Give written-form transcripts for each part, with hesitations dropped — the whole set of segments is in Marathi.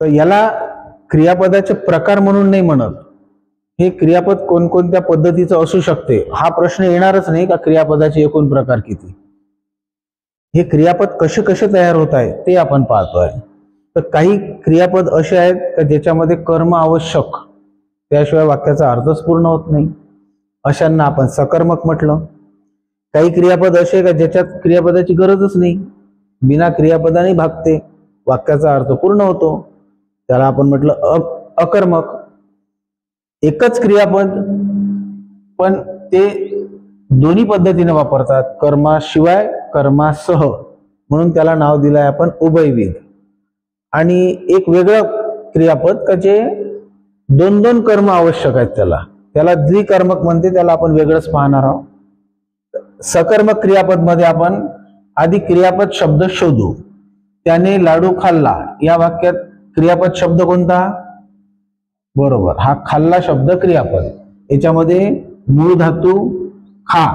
तर याला क्रियापदाचे प्रकार म्हणून नाही म्हणत. हे क्रियापद कोणकोणत्या पद्धतीचं असू शकते हा प्रश्न येणारच नाही का क्रियापदाचे एकूण प्रकार किती. हे क्रियापद कसे कसे तयार होत आहे ते आपण पाहतोय. तर काही क्रियापद असे आहेत का ज्याच्यामध्ये कर्म आवश्यक, त्याशिवाय वाक्याचा अर्थच पूर्ण होत नाही, अशांना आपण सकर्मक म्हटलं. काही क्रियापद असे का ज्याच्यात क्रियापदाची गरजच नाही, बिना क्रियापदाने भागते, वाक्याचा अर्थ पूर्ण होतो, त्याला आपण म्हटलं अकर्मक. एकच क्रियापद पण ते दोन्ही पद्धतीने वापरतात, कर्माशिवाय कर्मासह, म्हणून त्याला नाव दिलं आहे आपण उभयविध. आणि एक वेगळं क्रियापद का जे दोन दोन कर्म आवश्यक आहेत त्याला द्विकर्मक म्हणते, त्याला आपण वेगळंच पाहणार आहोत. सकर्मक क्रियापद मध्ये आपण आधी क्रियापद शब्द शोधू. त्याने लाडू खाल्ला या वाक्यात क्रियापद शब्द कोणता? बरोबर, हा खाल्ला शब्द क्रियापद. याच्यामध्ये मूळ धातू खा,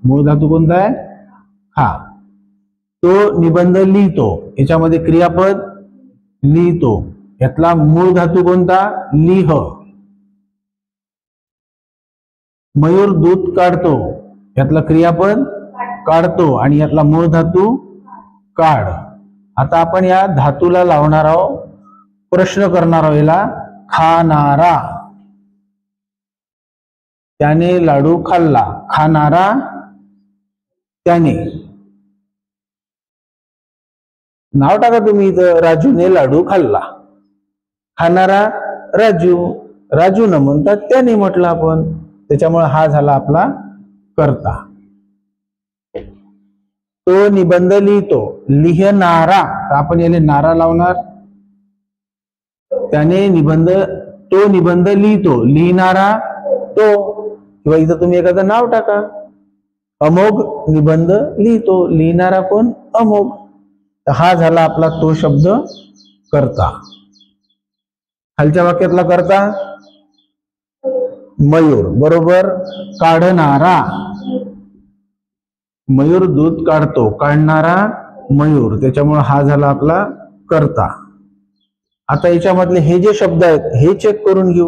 मूळ धातू कोणता आहे? खा. तो निबंध लिहितो, याच्यामध्ये क्रियापद लिहितो, यातला मूळ धातू कोणता? लिह. मयूर दूध काढतो, यातला क्रियापद काढतो आणि यातला मूळ धातू काढ. आता आपण या धातूला लावणार आहोत, प्रश्न करणार आहोत. याला खाणारा, त्याने लाडू खाल्ला, खाणारा त्याने. नाव टाका तुम्ही इथं, राजूने लाडू खाल्ला. खाणारा राजू, राजू न म्हणतात त्याने म्हटलं आपण, त्याच्यामुळे हा झाला आपला कर्ता. तो निबंध लिहितो, लिहणारा, आपण याला नारा लावणार. त्याने निबंध, तो निबंध लिहितो, लिहिणारा तो, किंवा इथं तुम्ही एखादं नाव टाका. अमोघ निबंध लिहितो, लिहिणारा कोण? अमोघ. तर हा झाला आपला तो शब्द कर्ता. खालच्या वाक्यातला कर्ता मयूर, बरोबर. काढणारा, मयूर दूध काढतो, काढणारा मयूर, त्याच्यामुळे हा झाला आपला कर्ता. आता याच्यामधले हे जे शब्द आहेत हे चेक करून घेऊ.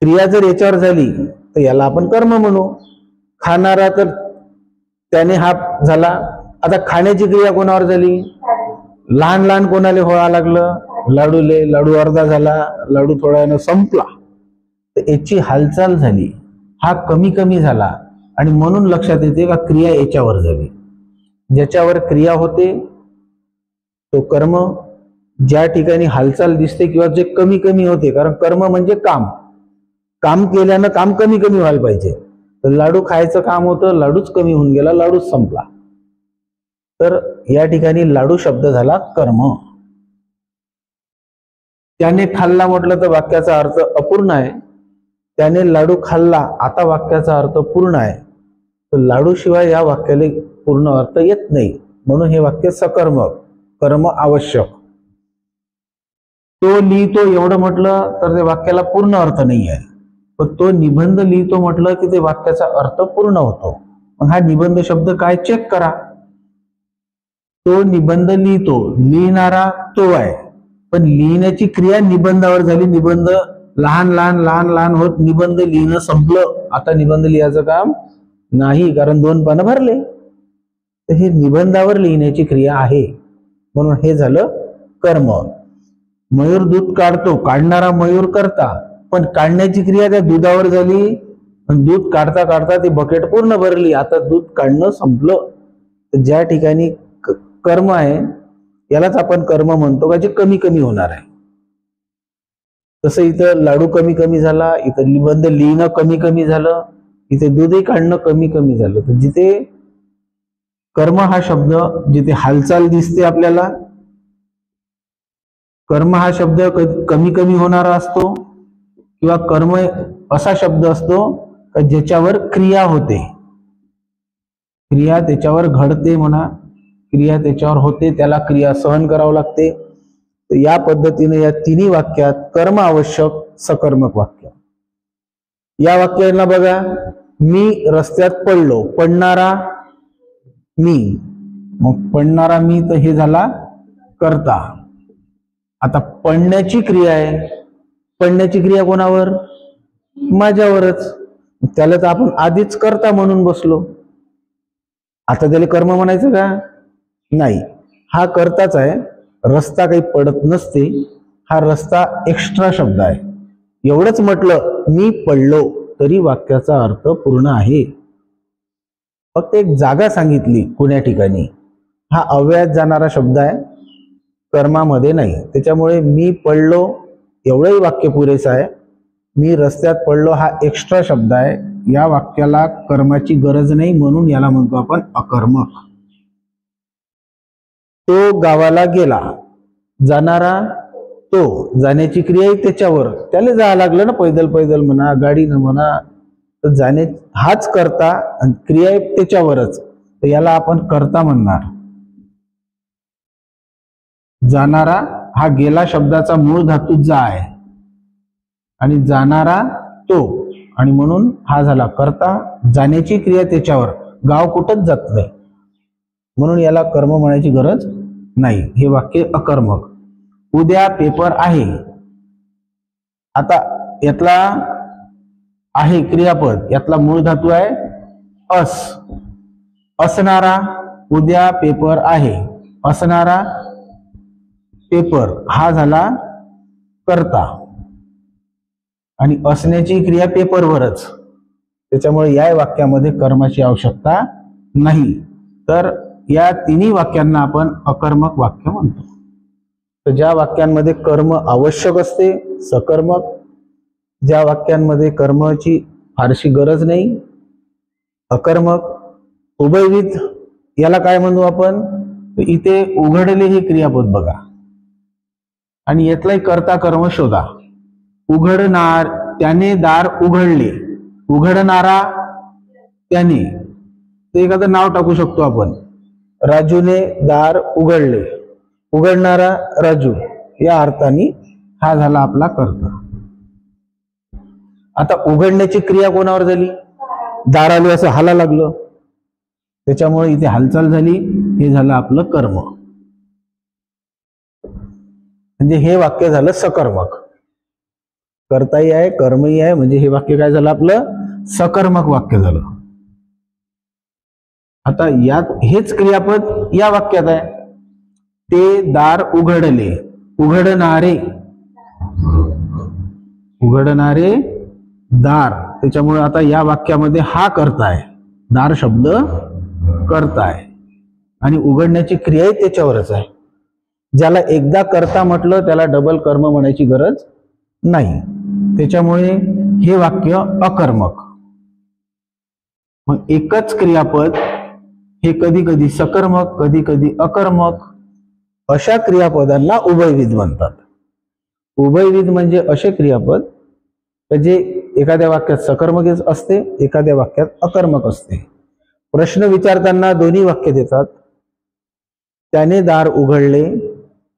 क्रिया जर याच्यावर झाली तर याला आपण कर्म म्हणू. खाणारा तर त्याने हा झाला. आता खाण्याची क्रिया कोणावर झाली? लहान लहान कोणाला व्हायला लागलं? लाडूले. लाडू अर्धा झाला, लाडू थोड्या वेळानं संपला, तर याची हालचाल झाली, हा कमी कमी झाला, आणि म्हणून लक्षात येते का क्रिया याच्यावर झाली. ज्याच्यावर क्रिया होते तो कर्म, ज्या ठिकाणी हालचाल दिसते किंवा जे कमी कमी होते, कारण कर्म म्हणजे काम, काम केल्यानं काम कमी कमी व्हायला पाहिजे. तर लाडू खायचं काम होतं, लाडूच कमी होऊन गेला, लाडूच संपला, तर या ठिकाणी लाडू शब्द झाला कर्म. त्याने खाल्ला म्हटलं तर वाक्याचा अर्थ अपूर्ण आहे. त्याने लाडू खाल्ला, आता वाक्याचा अर्थ पूर्ण आहे. तर लाडू शिवाय या वाक्याला पूर्ण अर्थ येत नाही, म्हणून हे वाक्य सकर्मक, कर्म आवश्यक. तो लिहितो एवढं म्हटलं तर ते वाक्याला पूर्ण अर्थ नाही आहे. पण तो निबंध लिहितो म्हटलं की ते वाक्याचा अर्थ पूर्ण होतो. मग हा निबंध शब्द काय चेक करा. तो निबंध लिहितो, लिहिणारा तो आहे, पण लिहिण्याची क्रिया निबंधावर झाली. निबंध लहान लहान लहान लहान होत निबंध लिहिणं संपलं. आता निबंध लिहायचं काम नाही, कारण 2 पानं भरले. तर हे निबंधावर लिहिण्याची क्रिया आहे, म्हणून हे झालं कर्म. मयूर दूध काढतो, काढणारा मयूर कर्ता, पण काढण्याची क्रिया त्या दुधावर झाली. दूध काढता काढता ती बकेट पूर्ण भरली, आता दूध काढणं संपलं. तर ज्या ठिकाणी कर्म आहे यालाच आपण कर्म म्हणतो का जे कमी कमी होणार आहे. तसं इथं लाडू कमी कमी झाला, इथं निबंध लिहिणं कमी कमी झालं, इथे दूधही काढणं कमी कमी झालं. तर जिथे कर्म हा शब्द, जिथे हालचाल दिसते आपल्याला, कर्म हा शब्द कमी कमी होणारा असतो, किंवा कर्म असा शब्द असतो का ज्याच्यावर क्रिया होते, क्रिया त्याच्यावर घडते म्हणा, क्रिया त्याच्यावर होते, त्याला क्रिया सहन करावं लागते. तर या पद्धतीने या तिन्ही वाक्यात कर्म आवश्यक सकर्मक वाक्य. या वाक्याला बघा, मी रस्त्यात पडलो, पडणारा मी, मग पडणारा मी, तर हे झाला कर्ता. आता पडण्याची क्रिया आहे, पडण्याची क्रिया कोणावर? माझ्यावरच. त्याला तर आपण आधीच कर्ता म्हणून बसलो. आता त्याला कर्म म्हणायचं का? नाही, हा कर्ताच आहे. रस्ता काही पडत नसते, हा रस्ता एक्स्ट्रा शब्द आहे. एवढंच म्हटलं मी पडलो तरी वाक्याचा अर्थ पूर्ण आहे. फक्त एक जागा सांगितली कोण्या ठिकाणी, हा अव्ययात जाणारा शब्द आहे, कर्मामध्ये नाही. त्याच्यामुळे मी पडलो एवढंही वाक्य पुरेसं आहे. मी रस्त्यात पडलो हा एक्स्ट्रा शब्द आहे. या वाक्याला कर्माची गरज नाही, म्हणून याला म्हणतो आपण अकर्मक. तो गावाला गेला, जाणारा तो, जाण्याची क्रिया त्याच्यावर, त्याला जावं लागलं ना, पैदल पैदल म्हणा, गाडीनं म्हणा, तर जाणे हाच करता आणि क्रिया त्याच्यावरच, तर याला आपण कर्ता म्हणणार. जाणारा हा गेला शब्दाचा मूळ धातू जा आहे आणि जाणारा तो, आणि म्हणून हा झाला कर्ता. जाण्याची क्रिया त्याच्यावर, गाव कुठंच जात नाही, म्हणून याला कर्म म्हणायची गरज नाही. हे वाक्य अकर्मक. उद्या पेपर आहे, आता यातला आहे क्रियापद, यातला मूळ धातू आहे अस. असणारा, उद्या पेपर आहे, असणारा पेपर हा झाला कर्ता आणि असण्याची क्रिया पेपरवरच. त्याच्यामुळे या वाक्यामध्ये कर्माची आवश्यकता नाही. तर या तिन्ही वाक्यांना आपण अकर्मक वाक्य म्हणतो. तर ज्या वाक्यांमध्ये कर्म आवश्यक असते सकर्मक, ज्या वाक्यांमध्ये कर्माची फारशी गरज नाही अकर्मक. उभयविध याला काय म्हणू आपण? इथे उघडले हे क्रियापद बघा आणि यातलाही कर्ता कर्म शोधा. उघडणार, त्याने दार उघडले, उघडणारा त्याने, ते एखादं नाव टाकू शकतो आपण. राजूने दार उघडले, उघडणारा राजू, या अर्थाने हा झाला आपला कर्ता. आता उघडण्याची क्रिया कोणावर झाली? दाराला असं हाला लागलं, त्याच्यामुळे इथे हालचाल झाली, हे झालं आपलं कर्म. म्हणजे हे वाक्य झालं सकर्मक. कर्ताही आहे कर्मही आहे, म्हणजे हे वाक्य काय झालं आपलं सकर्मक वाक्य झालं. आता यात हेच क्रियापद या वाक्यात आहे. ते दार उघडले, उघडणारे, उघडणारे दार, त्याच्यामुळे आता या वाक्यामध्ये हा कर्ता आहे, दार शब्द कर्ता आहे आणि उघडण्याची क्रिया त्याच्यावरच आहे. ज्याला एकदा कर्ता म्हटलं त्याला डबल कर्म म्हणायची गरज नाही. त्याच्यामुळे हे वाक्य अकर्मक. मग एकच क्रियापद हे कधी कधी सकर्मक, कधी कधी अकर्मक, अशा क्रियापदांना उभयविध म्हणतात. उभयविध म्हणजे असे क्रियापद जे एखाद्या वाक्यात सकर्मक असते, एखाद्या वाक्यात अकर्मक असते. प्रश्न विचारताना दोन्ही वाक्य देतात. त्याने दार उघडले,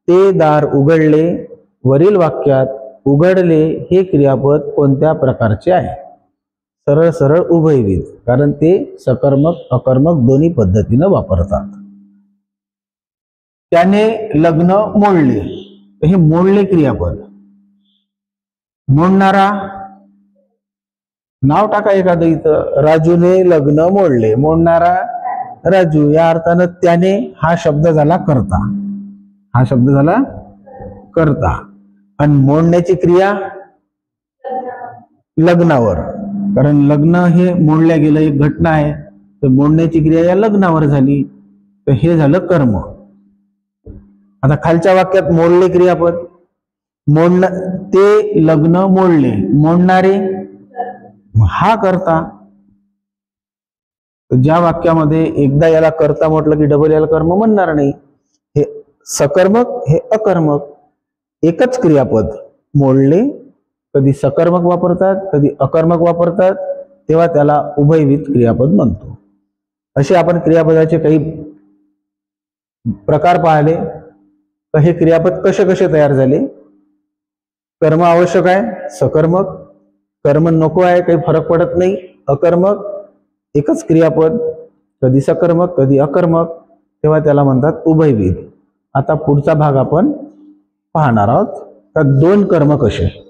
ते दार उघडले. वरील वाक्यात उघडले हे क्रियापद कोणत्या प्रकारचे आहे? सरळ सरळ उभयविध, कारण ते सकर्मक अकर्मक दोन्ही पद्धतीने वापरतात. त्याने लग्न मोडले, हे मोडले क्रियापद. मोडणारा नाव टाका एखादं इथं. राजूने लग्न मोडले, मोडणारा राजू, या अर्थानं त्याने हा शब्द झाला कर्ता, हा शब्द झाला कर्ता. आणि मोडण्याची क्रिया लग्नावर, कारण लग्न हे मोडल्या गेलं एक घटना आहे, तर मोडण्याची क्रिया या लग्नावर झाली, तर हे झालं कर्म. आता खालच्या वाक्यात मोडले क्रियापद, मोडण, ते लग्न मोडले, मोडणारे हा कर्ता. ज्या वाक्यामध्ये एकदा याला कर्ता म्हटलं की डबल याला कर्म म्हणणार नाही. हे सकर्मक, हे अकर्मक. एकच क्रियापद मोडले, कधी सकर्मक वापरतात कधी अकर्मक वापरतात, तेव्हा त्याला उभयविध क्रियापद म्हणतो. असे आपण क्रियापदाचे काही प्रकार पाहिले. तर हे क्रियापद कसे कसे तयार झाले? कर्म आवश्यक आहे सकर्मक, कर्म नको आहे काही फरक पडत नाही अकर्मक, एकच क्रियापद कधी सकर्मक कधी अकर्मक, तेव्हा त्याला म्हणतात उभयविध. आता पुढचा भाग आपण पाहणार आहोत का दोन कर्म कसे.